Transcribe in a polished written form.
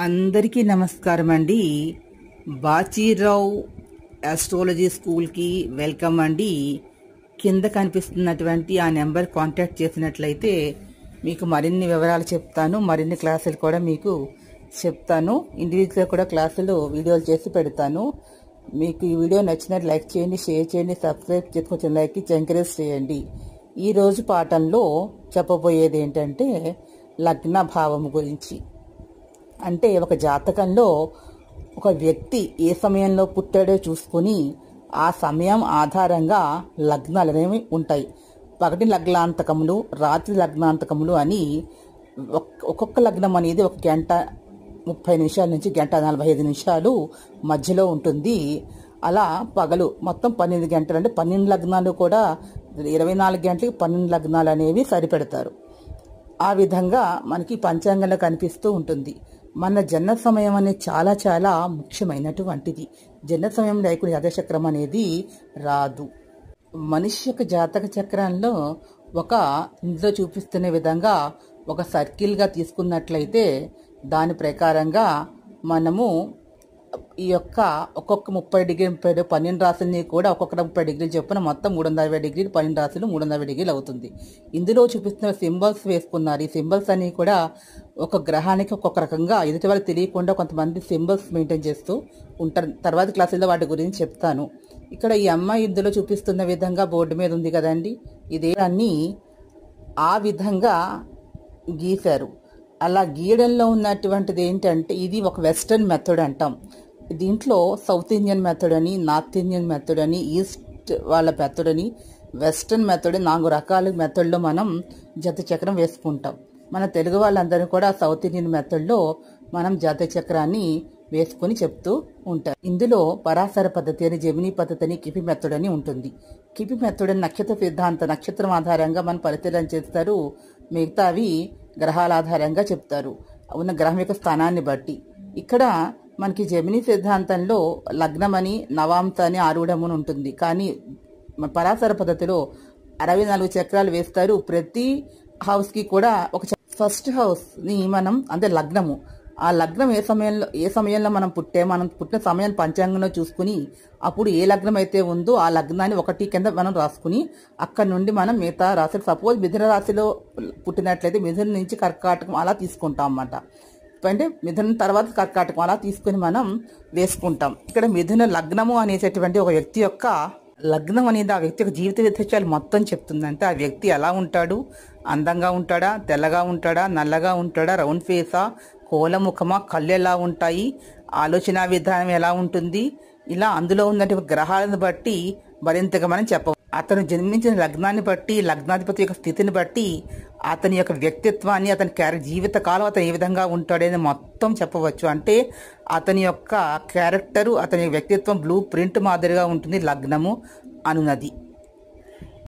అందరికీ నమస్కారం అండి. బాచీరావు ఆస్ట్రాలజీ స్కూల్కి వెల్కమ్ అండి. కింద కనిపిస్తున్నటువంటి ఆ నెంబర్ కాంటాక్ట్ చేసినట్లయితే మీకు మరిన్ని వివరాలు చెప్తాను, మరిన్ని క్లాసులు కూడా మీకు చెప్తాను. ఇండివిజువల్గా కూడా క్లాసులు వీడియోలు చేసి పెడతాను. మీకు ఈ వీడియో నచ్చినట్టు లైక్ చేయండి, షేర్ చేయండి, సబ్స్క్రైబ్ చేసుకొని లైక్ ఇచ్చి ఎంకరేజ్ చేయండి. ఈరోజు పాఠంలో చెప్పబోయేది ఏంటంటే లగ్న భావం గురించి. అంటే ఒక జాతకంలో ఒక వ్యక్తి ఏ సమయంలో పుట్టాడో చూసుకుని ఆ సమయం ఆధారంగా లగ్నాలు అనేవి ఉంటాయి. పగటి లగ్నాంతకములు, రాత్రి లగ్నాంతకములు అని ఒక్కొక్క లగ్నం అనేది 1 గంట 30 నిమిషాల నుంచి 1:45 నిమిషాలు మధ్యలో ఉంటుంది. అలా పగలు మొత్తం 12 గంటలు, అంటే 12 లగ్నాలు కూడా 24 గంటలకి 12 లగ్నాలు అనేవి సరిపెడతారు. ఆ విధంగా మనకి పంచాంగంలో కనిపిస్తూ ఉంటుంది. మన జన్మ సమయం అనేది చాలా చాలా ముఖ్యమైనటువంటిది. జన్మ సమయం లేకుండా జాతచక్రం అనేది రాదు. మనిషి యొక్క జాతక చక్రంలో ఇందులో చూపిస్తున్న విధంగా ఒక సర్కిల్గా తీసుకున్నట్లయితే దాని ప్రకారంగా మనము ఈ యొక్క ఒక్కొక్క 30 డిగ్రీలు 12 రాశుల్ని కూడా ఒక్కొక్క 30 డిగ్రీలు చొప్పున మొత్తం 360 డిగ్రీలు, 12 రాశులు 360 డిగ్రీలు అవుతుంది. ఇందులో చూపిస్తున్న సింబల్స్ వేసుకున్నారు. ఈ సింబల్స్ అన్ని కూడా ఒక గ్రహానికి ఒక్కొక్క రకంగా ఎదుటి వాళ్ళకి తెలియకుండా కొంతమంది సింబల్స్ మెయింటైన్ చేస్తూ ఉంటారు. తర్వాత క్లాసుల్లో వాటి గురించి చెప్తాను. ఇక్కడ ఈ అమ్మాయి ఇందులో చూపిస్తున్న విధంగా బోర్డు మీద ఉంది కదండి, ఇదే అన్ని ఆ విధంగా గీశారు. అలా గీయడంలో ఉన్నటువంటిది ఏంటంటే ఇది ఒక వెస్టర్న్ మెథడ్ అంటాం. దీంట్లో సౌత్ ఇండియన్ మెథడ్ అని, నార్త్ ఇండియన్ మెథడ్ అని, ఈస్ట్ వాళ్ళ మెథడ్ అని, వెస్టర్న్ మెథడ్ 4 రకాల మెథడ్లో మనం జాతక చక్రం వేసుకుంటాం. మన తెలుగు వాళ్ళందరూ కూడా సౌత్ ఇండియన్ మెథడ్లో మనం జాతక చక్రాన్ని వేసుకుని చెప్తూ ఉంటారు. ఇందులో పరాశర పద్ధతి అని, జెమినీ పద్ధతి అని, కిపి మెథడ్ అని ఉంటుంది. కిపి మెథడ్ అని నక్షత్ర సిద్ధాంతం, నక్షత్రం ఆధారంగా మనం పరిశీలన చేస్తారు. మిగతావి గ్రహాల ఆధారంగా చెప్తారు, ఉన్న గ్రహం యొక్క స్థానాన్ని బట్టి. ఇక్కడ మనకి జెమినీ సిద్ధాంతంలో లగ్నం అని, నవాంశ అని, ఆరూఢం అని ఉంటుంది. కానీ పరాశర పద్ధతిలో 64 చక్రాలు వేస్తారు. ప్రతి హౌస్కి కూడా ఒక ఫస్ట్ హౌస్ని మనం అంటే లగ్నము, ఆ లగ్నం ఏ సమయంలో మనం పుట్టిన సమయాన్ని పంచాంగంలో చూసుకుని అప్పుడు ఏ లగ్నం అయితే ఉందో ఆ లగ్నాన్ని 1 కింద మనం రాసుకుని అక్కడ నుండి మనం మిగతా రాశులు, సపోజ్ మిథున రాశిలో పుట్టినట్లయితే మిథున నుంచి కర్కాటకం అలా తీసుకుంటాం అన్నమాట. అంటే మిథున తర్వాత కర్కాటకం అలా తీసుకుని మనం వేసుకుంటాం. ఇక్కడ మిథున లగ్నము అనేటటువంటి ఒక వ్యక్తి యొక్క లగ్నం అనేది ఆ వ్యక్తి యొక్క జీవిత విశేషాలు మొత్తం చెప్తుంది. అంటే ఆ వ్యక్తి ఎలా ఉంటాడు, అందంగా ఉంటాడా, తెల్లగా ఉంటాడా, నల్లగా ఉంటాడా, రౌండ్ ఫేసా, కోలముఖమా, కళ్ళు ఎలా ఉంటాయి, ఆలోచన విధానం ఎలా ఉంటుంది, ఇలా అందులో ఉన్నటువంటి గ్రహాలను బట్టి మరింతగా మనం చెప్పవచ్చు. అతను జన్మించిన లగ్నాన్ని బట్టి, లగ్నాధిపతి యొక్క స్థితిని బట్టి అతని యొక్క వ్యక్తిత్వాన్ని, అతని జీవిత కాలం అతను ఏ విధంగా ఉంటాడని మొత్తం చెప్పవచ్చు. అంటే అతని యొక్క క్యారెక్టరు, అతని వ్యక్తిత్వం బ్లూ ప్రింట్ మాదిరిగా ఉంటుంది లగ్నము అనున్నది.